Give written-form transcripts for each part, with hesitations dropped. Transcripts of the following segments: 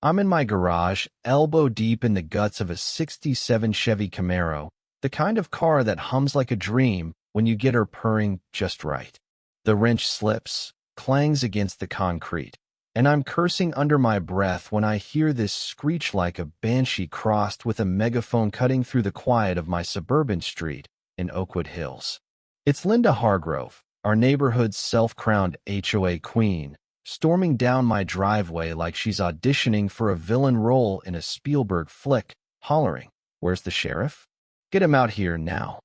I'm in my garage, elbow deep in the guts of a '67 Chevy Camaro, the kind of car that hums like a dream when you get her purring just right. The wrench slips, clangs against the concrete, and I'm cursing under my breath when I hear this screech like a banshee crossed with a megaphone cutting through the quiet of my suburban street in Oakwood Hills. It's Linda Hargrove, our neighborhood's self-crowned HOA queen, storming down my driveway like she's auditioning for a villain role in a Spielberg flick, hollering, "Where's the sheriff? Get him out here now."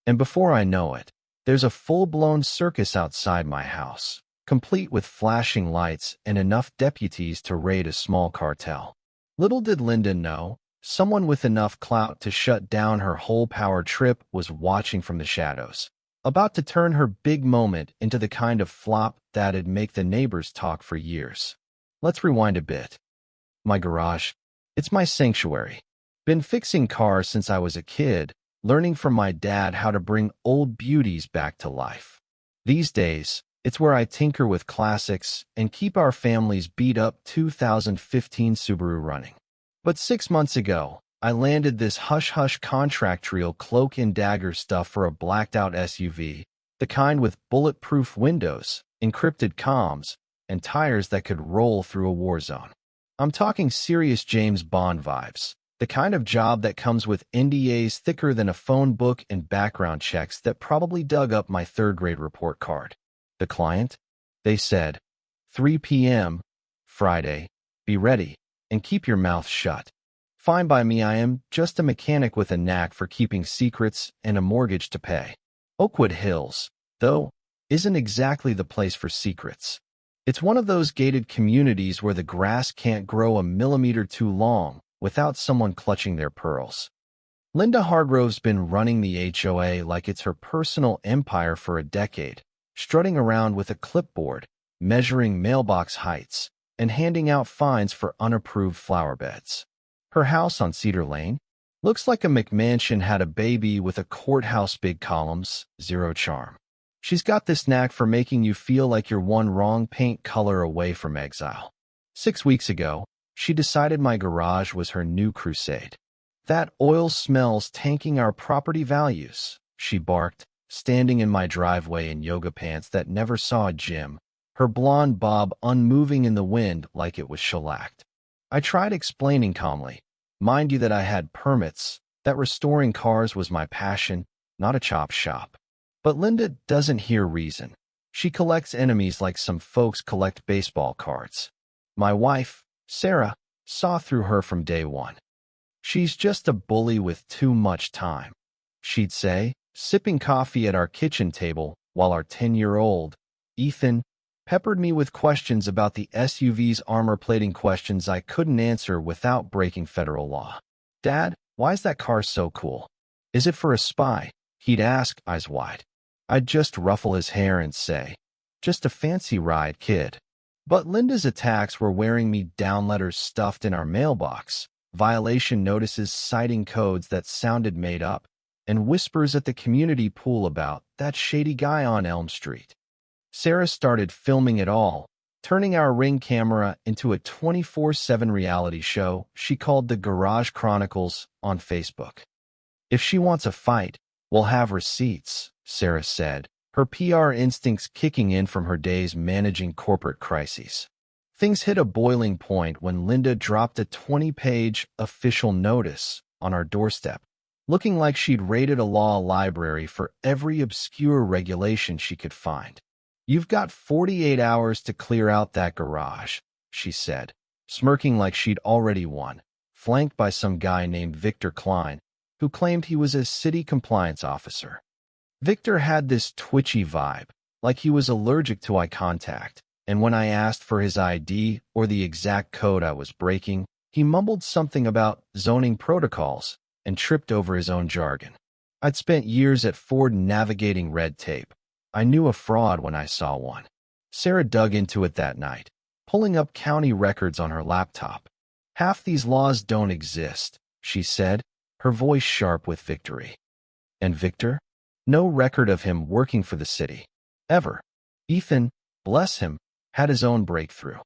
And before I know it, there's a full-blown circus outside my house, complete with flashing lights and enough deputies to raid a small cartel. Little did Linda know, someone with enough clout to shut down her whole power trip was watching from the shadows, about to turn her big moment into the kind of flop that'd make the neighbors talk for years. Let's rewind a bit. My garage. It's my sanctuary. Been fixing cars since I was a kid, learning from my dad how to bring old beauties back to life. These days, it's where I tinker with classics and keep our family's beat-up 2015 Subaru running. But 6 months ago, I landed this hush-hush contractorial cloak and dagger stuff for a blacked-out SUV, the kind with bulletproof windows, encrypted comms, and tires that could roll through a war zone. I'm talking serious James Bond vibes, the kind of job that comes with NDAs thicker than a phone book and background checks that probably dug up my third-grade report card. The client? They said, 3 p.m., Friday, be ready, and keep your mouth shut. Fine by me, I am just a mechanic with a knack for keeping secrets and a mortgage to pay. Oakwood Hills, though, isn't exactly the place for secrets. It's one of those gated communities where the grass can't grow a millimeter too long without someone clutching their pearls. Linda Hargrove's been running the HOA like it's her personal empire for a decade, strutting around with a clipboard, measuring mailbox heights, and handing out fines for unapproved flower beds. Her house on Cedar Lane looks like a McMansion had a baby with a courthouse big columns, zero charm. She's got this knack for making you feel like you're one wrong paint color away from exile. 6 weeks ago, she decided my garage was her new crusade. "That oil smells tanking our property values," she barked, standing in my driveway in yoga pants that never saw a gym, her blonde bob unmoving in the wind like it was shellacked. I tried explaining calmly, mind you, that I had permits, that restoring cars was my passion, not a chop shop. But Linda doesn't hear reason. She collects enemies like some folks collect baseball cards. My wife, Sarah, saw through her from day one. "She's just a bully with too much time," she'd say, sipping coffee at our kitchen table while our 10-year-old, Ethan, peppered me with questions about the SUV's armor plating, questions I couldn't answer without breaking federal law. "Dad, why's that car so cool? Is it for a spy?" he'd ask, eyes wide. I'd just ruffle his hair and say, "Just a fancy ride, kid." But Linda's attacks were wearing me down, letters stuffed in our mailbox, violation notices citing codes that sounded made up, and whispers at the community pool about that shady guy on Elm Street. Sarah started filming it all, turning our Ring camera into a 24/7 reality show she called the Garage Chronicles on Facebook. "If she wants a fight, we'll have receipts," Sarah said, her PR instincts kicking in from her days managing corporate crises. Things hit a boiling point when Linda dropped a 20-page official notice on our doorstep, looking like she'd raided a law library for every obscure regulation she could find. "You've got 48 hours to clear out that garage," she said, smirking like she'd already won, flanked by some guy named Victor Klein, who claimed he was a city compliance officer. Victor had this twitchy vibe, like he was allergic to eye contact, and when I asked for his ID or the exact code I was breaking, he mumbled something about zoning protocols and tripped over his own jargon. I'd spent years at Ford navigating red tape. I knew a fraud when I saw one. Sarah dug into it that night, pulling up county records on her laptop. "Half these laws don't exist," she said, her voice sharp with victory. And Victor? No record of him working for the city. Ever. Ethan, bless him, had his own breakthrough.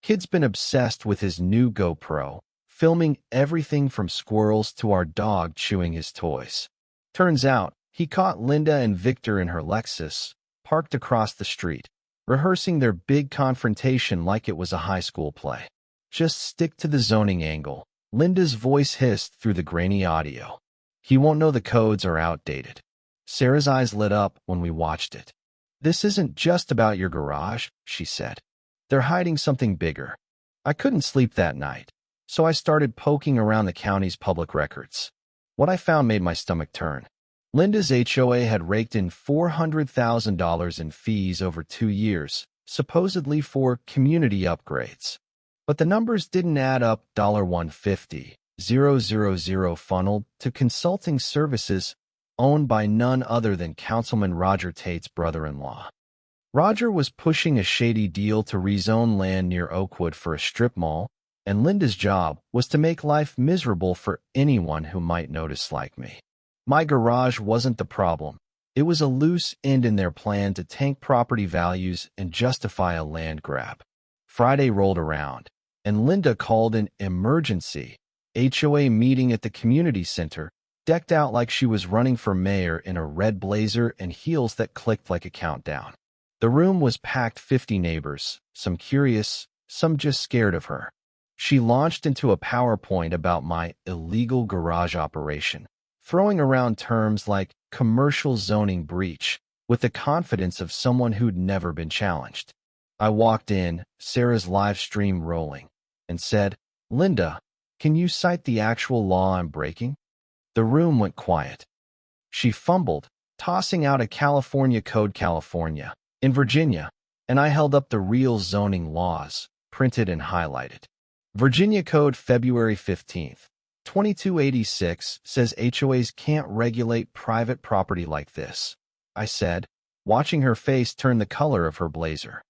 Kid's been obsessed with his new GoPro, filming everything from squirrels to our dog chewing his toys. Turns out, he caught Linda and Victor in her Lexus, parked across the street, rehearsing their big confrontation like it was a high school play. Just stick to the zoning angle, Linda's voice hissed through the grainy audio. He won't know the codes are outdated. Sarah's eyes lit up when we watched it. This isn't just about your garage, she said. They're hiding something bigger. I couldn't sleep that night, so I started poking around the county's public records. What I found made my stomach turn. Linda's HOA had raked in $400,000 in fees over 2 years, supposedly for community upgrades. But the numbers didn't add up. $150,000 funneled to consulting services owned by none other than Councilman Roger Tate's brother-in-law. Roger was pushing a shady deal to rezone land near Oakwood for a strip mall, and Linda's job was to make life miserable for anyone who might notice like me. My garage wasn't the problem. It was a loose end in their plan to tank property values and justify a land grab. Friday rolled around, and Linda called an emergency HOA meeting at the community center, decked out like she was running for mayor in a red blazer and heels that clicked like a countdown. The room was packed. 50 neighbors, some curious, some just scared of her. She launched into a PowerPoint about my illegal garage operation, throwing around terms like commercial zoning breach with the confidence of someone who'd never been challenged. I walked in, Sarah's live stream rolling, and said, "Linda, can you cite the actual law I'm breaking?" The room went quiet. She fumbled, tossing out a California code. California, in Virginia, and I held up the real zoning laws, printed and highlighted. Virginia Code February 15th. 2286 says HOAs can't regulate private property like this, I said, watching her face turn the color of her blazer.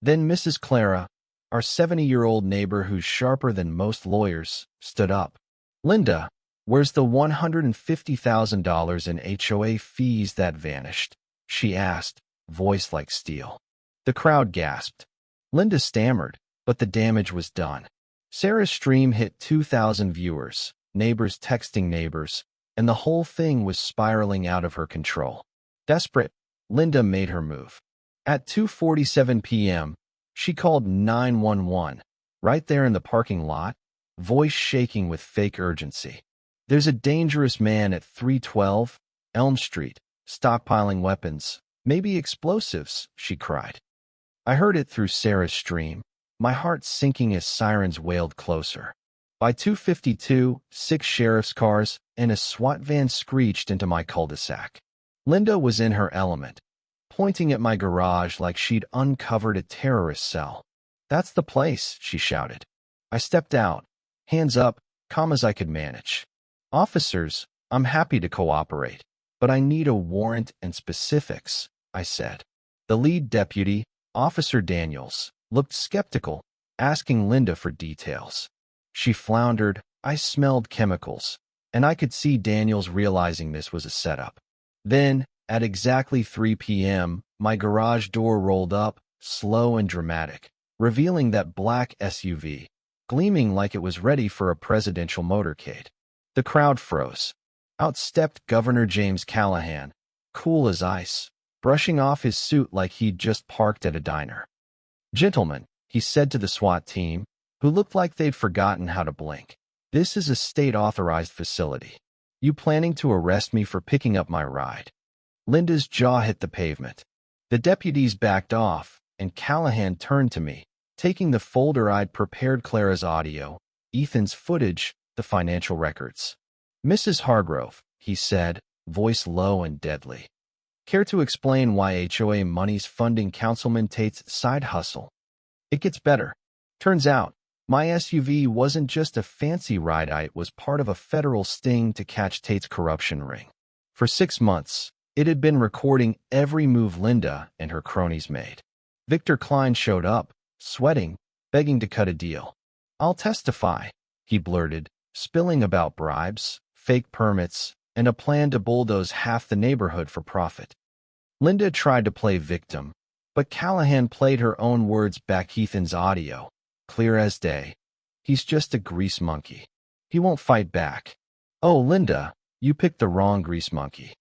Then Mrs. Clara, our 70-year-old neighbor who's sharper than most lawyers, stood up. "Linda, where's the $150,000 in HOA fees that vanished?" she asked, voice like steel. The crowd gasped. Linda stammered, but the damage was done. Sarah's stream hit 2,000 viewers, neighbors texting neighbors, and the whole thing was spiraling out of her control. Desperate, Linda made her move. At 2:47 p.m., she called 911, right there in the parking lot, voice shaking with fake urgency. "There's a dangerous man at 312 Elm Street, stockpiling weapons, maybe explosives," she cried. I heard it through Sarah's stream, my heart sinking as sirens wailed closer. By 2:52, 6 sheriff's cars and a SWAT van screeched into my cul-de-sac. Linda was in her element, pointing at my garage like she'd uncovered a terrorist cell. "That's the place," she shouted. I stepped out, hands up, calm as I could manage. "Officers, I'm happy to cooperate, but I need a warrant and specifics," I said. The lead deputy, Officer Daniels, looked skeptical, asking Linda for details. She floundered. I smelled chemicals, and I could see Daniels realizing this was a setup. Then, at exactly 3 p.m., my garage door rolled up, slow and dramatic, revealing that black SUV, gleaming like it was ready for a presidential motorcade. The crowd froze. Out stepped Governor James Callahan, cool as ice, brushing off his suit like he'd just parked at a diner. "Gentlemen," he said to the SWAT team, who looked like they'd forgotten how to blink, "this is a state-authorized facility. You planning to arrest me for picking up my ride?" Linda's jaw hit the pavement. The deputies backed off, and Callahan turned to me, taking the folder I'd prepared: Clara's audio, Ethan's footage, the financial records. "Mrs. Hargrove," he said, voice low and deadly. "Care to explain why HOA money's funding Councilman Tate's side hustle?" It gets better. Turns out, my SUV wasn't just a fancy ride, it was part of a federal sting to catch Tate's corruption ring. For 6 months, it had been recording every move Linda and her cronies made. Victor Klein showed up, sweating, begging to cut a deal. "I'll testify," he blurted, spilling about bribes, fake permits, and a plan to bulldoze half the neighborhood for profit. Linda tried to play victim, but Callahan played her own words back: "Ethan's audio, clear as day. He's just a grease monkey. He won't fight back. Oh, Linda, you picked the wrong grease monkey.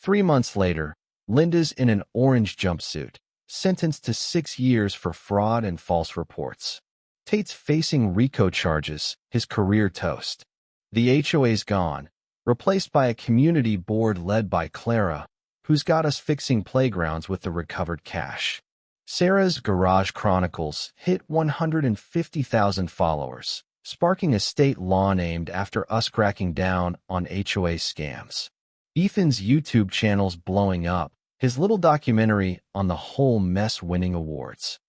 3 months later, Linda's in an orange jumpsuit, sentenced to 6 years for fraud and false reports. Tate's facing RICO charges, his career toast. The HOA's gone, replaced by a community board led by Clara, who's got us fixing playgrounds with the recovered cash. Sarah's Garage Chronicles hit 150,000 followers, sparking a state law named after us cracking down on HOA scams. Ethan's YouTube channel's blowing up, his little documentary on the whole mess winning awards.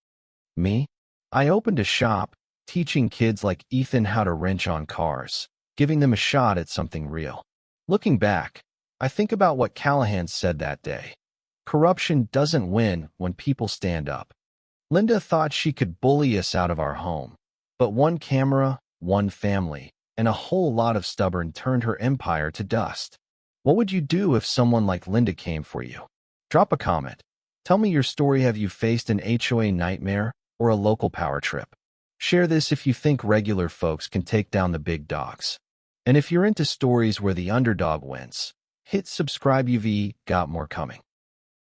Me? I opened a shop, teaching kids like Ethan how to wrench on cars, giving them a shot at something real. Looking back, I think about what Callahan said that day. Corruption doesn't win when people stand up. Linda thought she could bully us out of our home, but one camera, one family, and a whole lot of stubborn turned her empire to dust. What would you do if someone like Linda came for you? Drop a comment. Tell me your story. Have you faced an HOA nightmare or a local power trip? Share this if you think regular folks can take down the big dogs. And if you're into stories where the underdog wins, hit subscribe. You've got more coming.